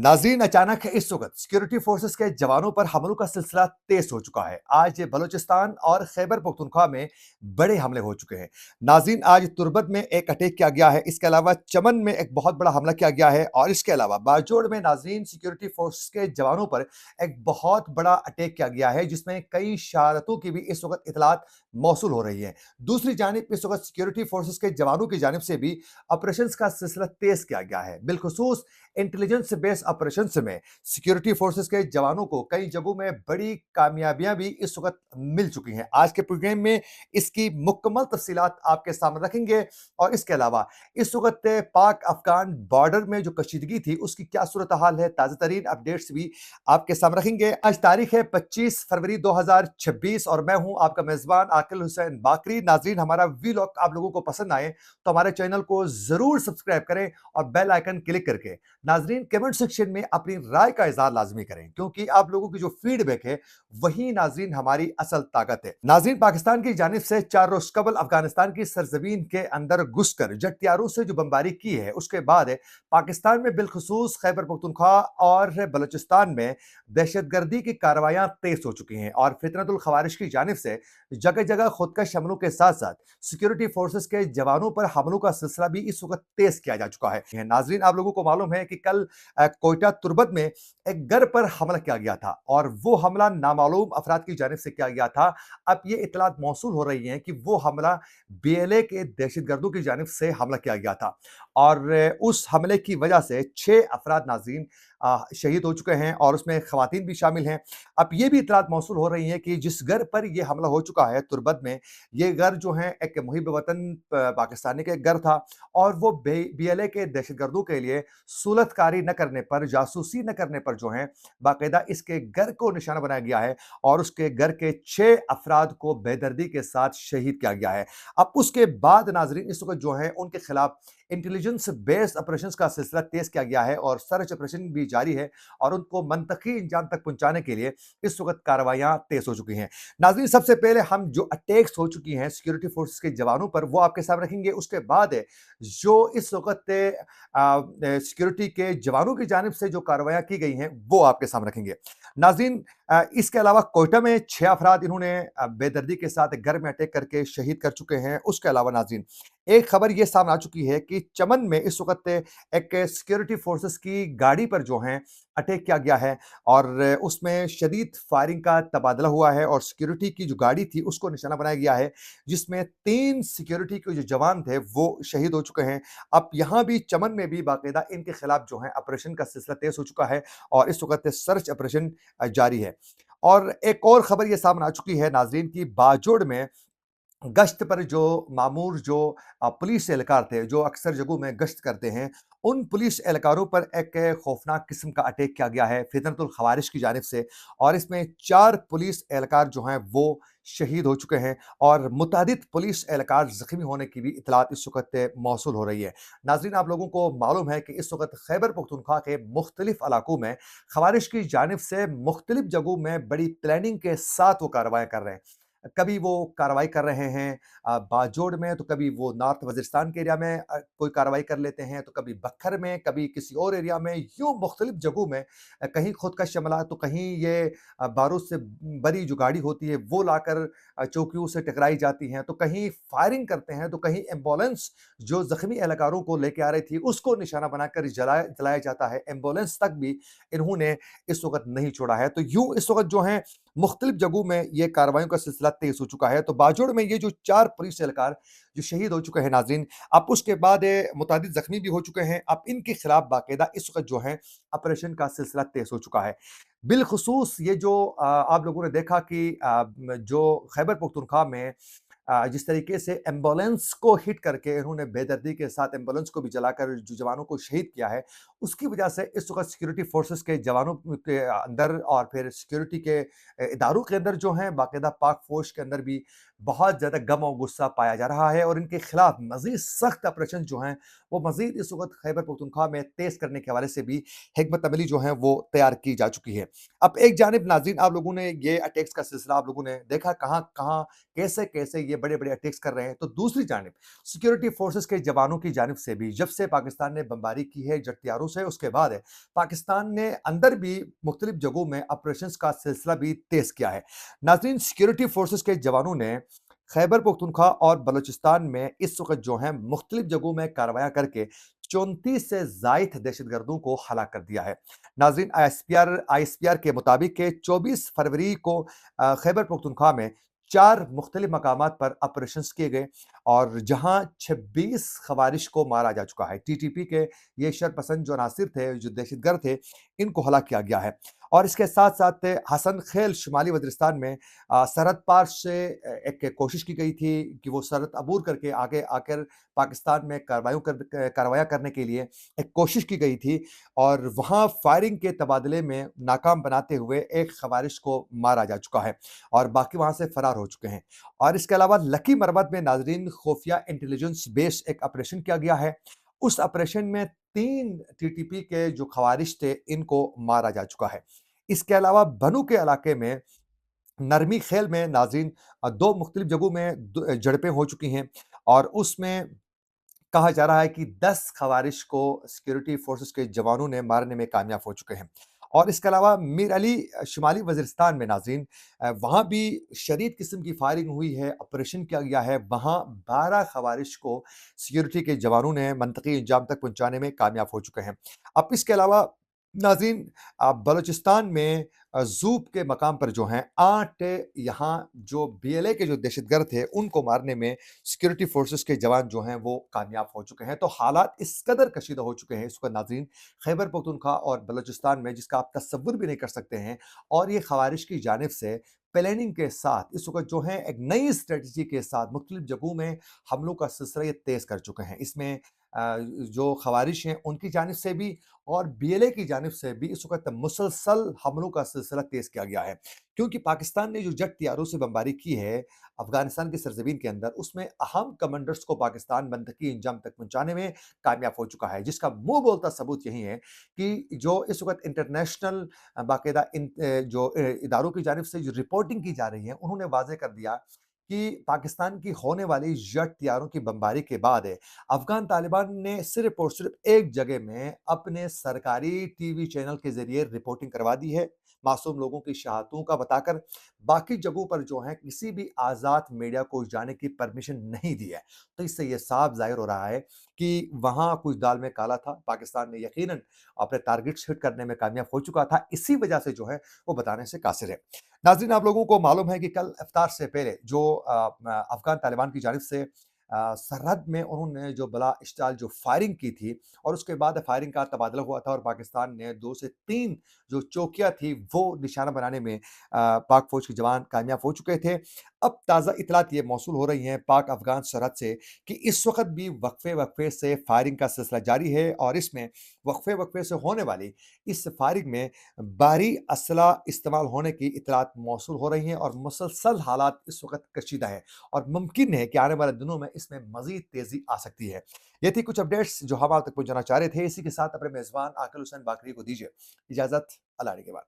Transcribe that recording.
नाज़रीन, अचानक इस वक़्त सिक्योरिटी फोर्सेस के जवानों पर हमलों का सिलसिला तेज़ हो चुका है। आज बलूचिस्तान और खैबर पख्तूनख्वा में बड़े हमले हो चुके हैं। नाज़रीन, आज तुर्बत में एक अटैक किया गया है, इसके अलावा चमन में एक बहुत बड़ा हमला किया गया है और इसके अलावा बाजोड़ में नाज़रीन सिक्योरिटी फोर्सेस के जवानों पर एक बहुत बड़ा अटैक किया गया है, जिसमें कई शरारतों की भी इस वक़्त इत्तलात मौसूल हो रही है। दूसरी जानिब इस वक़्त सिक्योरिटी फोर्सेस के जवानों की जानिब से भी ऑपरेशंस का सिलसिला तेज़ किया गया है। बिलखुसूस इंटेलिजेंस बेस्ड ऑपरेशंस में सिक्योरिटी फोर्सेस के जवानों को कई जगहों में बड़ी कामयाबियां भी इस वक्त मिल चुकी हैं। आज के प्रोग्राम में इसकी मुकम्मल तफसीलात आपके सामने रखेंगे और इसके अलावा इस वक्त पाक अफगान बॉर्डर में जो कशीदगी थी उसकी क्या सूरत हाल है, ताज़ा तरीन अपडेट्स भी आपके सामने रखेंगे। आज तारीख है 25 फरवरी 2026 और मैं हूं आपका मेजबान आकिल हुसैन बाकरी। नाजरीन, हमारा वीलॉग आप लोगों को पसंद आए तो हमारे चैनल को जरूर सब्सक्राइब करें और बेल आइकन क्लिक करके नाजरीन कमेंट सेक्शन में अपनी राय का इजहार लाजमी करें, क्योंकि आप लोगों की जो फीडबैक है वही नाजरीन हमारी असल ताकत है। नाजरीन, पाकिस्तान की जानिब से 4 रोज कबल अफगानिस्तान की सरजमीन के अंदर घुसकर जेट हथियारों से जो बमबारी की है, उसके बाद पाकिस्तान में बिलखुसूस खैबर पख्तूनख्वा और बलूचिस्तान में दहशतगर्दी की कार्रवाइयां तेज हो चुकी हैं और फितरतुल खवारिश की जानिब से जगह जगह खुदकश हमलों के साथ साथ सिक्योरिटी फोर्सेस के जवानों पर हमलों का सिलसिला भी इस वक्त तेज किया जा चुका है। नाजरीन, आप लोगों को मालूम है कि कल कोयटा तुर्बत में एक घर पर हमला किया गया था और वो हमला नामालूम अफराद की जानिब से किया गया था। अब ये इतलात मौसूल हो रही हैं कि वो हमला बीएलए के दहशतगर्दों की जानिब से हमला किया गया था और उस हमले की वजह से 6 अफराद नाजरीन शहीद हो चुके हैं और उसमें खवातीन भी शामिल हैं। अब ये भी इतलात मौसूल हो रही हैं कि जिस घर पर ये हमला हो चुका है तुर्बत में, ये घर जो है एक मुहिब वतन पाकिस्तानी के घर था और वो बीएलए के दहशतगर्दों के लिए सुलहकारी न करने पर, जासूसी न करने पर जो है बाकायदा इसके घर को निशाना बनाया गया है और उसके घर के 6 अफराद को बेदर्दी के साथ शहीद किया गया है। अब उसके बाद नाजरीन इस वक्त जो है उनके खिलाफ इंटेलिजेंस बेस्ड ऑपरेशंस का सिलसिला तेज किया गया है और सर्च ऑपरेशन भी जारी है और उनको मंतकी इंजाम तक पहुंचाने के लिए इस वक्त कार्रवाइयां तेज हो चुकी हैं। नाजरीन, सबसे पहले हम जो अटैक्स हो चुकी हैं सिक्योरिटी फोर्सेस के जवानों पर वो आपके सामने रखेंगे। उसके बाद जो इस वक्त सिक्योरिटी के जवानों की जानिब से जो कार्रवाइयां की गई हैं वो आपके सामने रखेंगे। नाजरीन, इसके अलावा कोयटा में 6 अफराद इन्होंने बेदर्दी के साथ घर में अटैक करके शहीद कर चुके हैं। उसके अलावा नाजरीन एक खबर यह सामने आ चुकी है कि चमन में इस वक्त एक सिक्योरिटी फोर्सेस की गाड़ी पर जो है अटैक किया गया है और उसमें शदीद फायरिंग का तबादला हुआ है और सिक्योरिटी की जो गाड़ी थी उसको निशाना बनाया गया है, जिसमें 3 सिक्योरिटी के जो जवान थे वो शहीद हो चुके हैं। अब यहाँ भी चमन में भी बाकायदा इनके खिलाफ जो है ऑपरेशन का सिलसिला तेज हो चुका है और इस वक्त सर्च ऑपरेशन जारी है। और एक और खबर ये सामने आ चुकी है नाजरीन की बाजोड़ में गश्त पर जो मामूर जो पुलिस एहलकार थे, जो अक्सर जगहों में गश्त करते हैं, उन पुलिस एहलकारों पर एक खौफनाक किस्म का अटैक किया गया है फितरतुल खवारिश की जानिब से और इसमें 4 पुलिस एहलकार जो हैं वो शहीद हो चुके हैं और मुतअद्दिद पुलिस एहलकार ज़ख्मी होने की भी इत्तलात इस वक़्त मौसूल हो रही है। नाज़रीन, आप लोगों को मालूम है कि इस वक़्त खैबर पख्तूनख्वा के मुख्तलिफ इलाकों में खवारिश की जानिब से मुख्तलिफ जगहों में बड़ी प्लानिंग के साथ वो कार्रवाई कर रहे हैं। कभी वो कार्रवाई कर रहे हैं बाजोड़ में, तो कभी वो नॉर्थ वज़ीरिस्तान के एरिया में कोई कार्रवाई कर लेते हैं, तो कभी बक्खर में, कभी किसी और एरिया में, यूँ मुख्तलिफ जगहों में कहीं खुदकश हमला, तो कहीं ये बारूद से भरी जो गाड़ी होती है वो लाकर चौकियों से टकराई जाती हैं, तो कहीं फायरिंग करते हैं, तो कहीं एम्बुलेंस जो ज़ख्मी एहलकारों को लेके आ रही थी उसको निशाना बनाकर जलाया जाता है। एम्बुलेंस तक भी इन्होंने इस वक़्त नहीं छोड़ा है। तो यूँ इस वक़्त जो है मुख्तलिफ जगहों में ये कार्रवाइयों का सिलसिला तेज हो चुका है। तो बाजोड़ में ये जो 4 पुलिस एहलकार जो शहीद हो चुके हैं नाज़रीन, अब उसके बाद मुतअद्दिद ज़ख्मी भी हो चुके हैं। अब इनके खिलाफ बाकायदा इस वक़्त जो है ऑपरेशन का सिलसिला तेज हो चुका है। बिलख़ुसूस ये जो आप लोगों ने देखा कि जो खैबर पख्तूनख्वा में जिस तरीके से एम्बुलेंस को हिट करके इन्होंने बेदर्दी के साथ एम्बुलेंस को भी जलाकर जो जवानों को शहीद किया है, उसकी वजह से इस वक़्त सिक्योरिटी फोर्सेस के जवानों के अंदर और फिर सिक्योरिटी के इदारों के अंदर जो हैं बाकायदा पाक फ़ौज के अंदर भी बहुत ज़्यादा गम और गुस्सा पाया जा रहा है और इनके खिलाफ मज़ीद सख्त ऑपरेशन जो हैं, वो मज़ीद इस वक़्त खैबर पख्तूनख्वा में तेज़ करने के हवाले से भी हिकमत अमली जो है वो तैयार की जा चुकी है। अब एक जानिब नाज़रीन आप लोगों ने ये अटैक्स का सिलसिला आप लोगों ने देखा कहाँ-कहाँ, कैसे-कैसे ये बड़े-बड़े अटैक्स कर रहे हैं। तो दूसरी जानिब सिक्योरिटी फोर्सेस के जवानों की जानिब से भी जब से पाकिस्तान ने बमबारी की है जेट हथियारों से उसके बाद पाकिस्तान ने अंदर भी मुख्तलिफ जगहों में ऑपरेशंस का सिलसिला भी तेज़ किया है। नाज़रीन सिक्योरिटी फोर्सेस के जवानों ने खैबर पख्तूनख्वा और बलूचिस्तान में इस वक़्त जो है मुख्तलिफ जगहों में कार्रवाइयाँ करके 34 से ज़ायद दहशतगर्दों को हलाक कर दिया है। नाज़रीन आईएसपीआर के मुताबिक के 24 फरवरी को खैबर पख्तूनख्वा में 4 मुख्तलिफ मकामात पर ऑपरेशंस किए गए और जहां 26 खवारिश को मारा जा चुका है। टीटीपी के ये शरपसंद जो नासिर थे, जो दहशतगर्द थे, इनको हलाक किया गया है। और इसके साथ-साथ हसन खेल शुमाली वज़ीरिस्तान में सरहद पार से एक कोशिश की गई थी कि वो सरहद अबूर करके आगे आकर पाकिस्तान में कार्रवाइयाँ करने के लिए एक कोशिश की गई थी और वहाँ फायरिंग के तबादले में नाकाम बनाते हुए एक खवारिश को मारा जा चुका है और बाकी वहाँ से फरार हो चुके हैं। और इसके अलावा लकी मरवत में नाज़रीन खुफिया इंटेलिजेंस बेस्ड एक ऑपरेशन किया गया है। उस ऑपरेशन में 3 टीटीपी के जो खवारिश थे, इनको मारा जा चुका है। इसके अलावा बनू के इलाके में नरमी खेल में नाज़रीन 2 मुख्तलिफ जगहों में झड़पें हो चुकी हैं और उसमें कहा जा रहा है कि 10 खवारिश को सिक्योरिटी फोर्सेस के जवानों ने मारने में कामयाब हो चुके हैं। और इसके अलावा मीर अली शुमाली वज़ीरिस्तान में नाज़रीन वहाँ भी शदीद किस्म की फायरिंग हुई है, ऑपरेशन किया गया है। वहाँ 12 खवारिश को सिक्योरिटी के जवानों ने मंतकी अंजाम तक पहुँचाने में कामयाब हो चुके हैं। अब इसके अलावा नाज़रीन बलूचिस्तान में ज़ूब के मकाम पर जो हैं 8 यहाँ जो बीएलए के जो दहशतगर्द थे, उनको मारने में सिक्योरिटी फोर्सेस के जवान जो हैं वो कामयाब हो चुके हैं। तो हालात इस कदर कशीदा हो चुके हैं इस वक़्त नाज़रीन खैबर पख्तूनख्वा और बलूचिस्तान में जिसका आप तसव्वुर भी नहीं कर सकते हैं और ये ख़वारिश की जानिब से प्लानिंग के साथ इस वक़्त जो है एक नई स्ट्रैटेजी के साथ मुख्तलिफ जगहों में हमलों का सिलसिला ये तेज़ कर चुके हैं। इसमें जो ख़वारिश हैं उनकी जानिब से भी और बीएलए की जानिब से भी इस वक़्त मुसलसल हमलों का सिलसिला तेज़ किया गया है। क्योंकि पाकिस्तान ने जो जेट हथियारों से बमबारी की है अफ़गानिस्तान की सरज़मीन के अंदर, उसमें अहम कमांडर्स को पाकिस्तान मंतकी अंजाम तक पहुँचाने में कामयाब हो चुका है। जिसका मुँह बोलता सबूत यही है कि जो इस वक़्त इंटरनेशनल बाकायदा जो इदारों की जानिब से जो रिपोर्टिंग की जा रही है, उन्होंने वाज़ेह कर दिया कि पाकिस्तान की होने वाली जेट हथियारों की बमबारी के बाद अफ़गान तालिबान ने सिर्फ़ और सिर्फ़ एक जगह में अपने सरकारी टीवी चैनल के ज़रिए रिपोर्टिंग करवा दी है, मासूम लोगों की शहादतों का बताकर। बाकी जगहों पर जो है किसी भी आज़ाद मीडिया को जाने की परमिशन नहीं दी है। तो इससे ये साफ ज़ाहिर हो रहा है कि वहाँ कुछ दाल में काला था। पाकिस्तान ने यकीनन अपने टारगेट्स हिट करने में कामयाब हो चुका था। इसी वजह से जो है वो बताने से कासिर है। नाज़रीन आप लोगों को मालूम है कि कल इफ्तार से पहले जो अफ़गान तालिबान की जानिब से सरहद में उन्होंने जो बला इश्ताल जो फायरिंग की थी और उसके बाद फायरिंग का तबादला हुआ था और पाकिस्तान ने 2 से 3 जो चौकियाँ थी वो निशाना बनाने में पाक फ़ौज के जवान कामयाब हो चुके थे। अब ताज़ा इत्तलात ये मौसूल हो रही हैं पाक अफ़गान सरहद से कि इस वक़्त भी वक़्फ़े-वक़्फ़े से फायरिंग का सिलसिला जारी है और इसमें वक़्फ़े-वक़्फ़े से होने वाली इस फायरिंग में भारी असला इस्तेमाल होने की इत्तलात मौसूल हो रही हैं और मुसलसल हालात इस वक़्त कशीदा है और मुमकिन है कि आने वाले दिनों में इसमें मज़ीद तेज़ी आ सकती है। ये थी कुछ अपडेट्स जो हम आप तक पहुँचाना चाह रहे थे। इसी के साथ अपने मेज़बान आकिल हुसैन बाकरी को दीजिए इजाज़त। अल्लाह ने के बाद।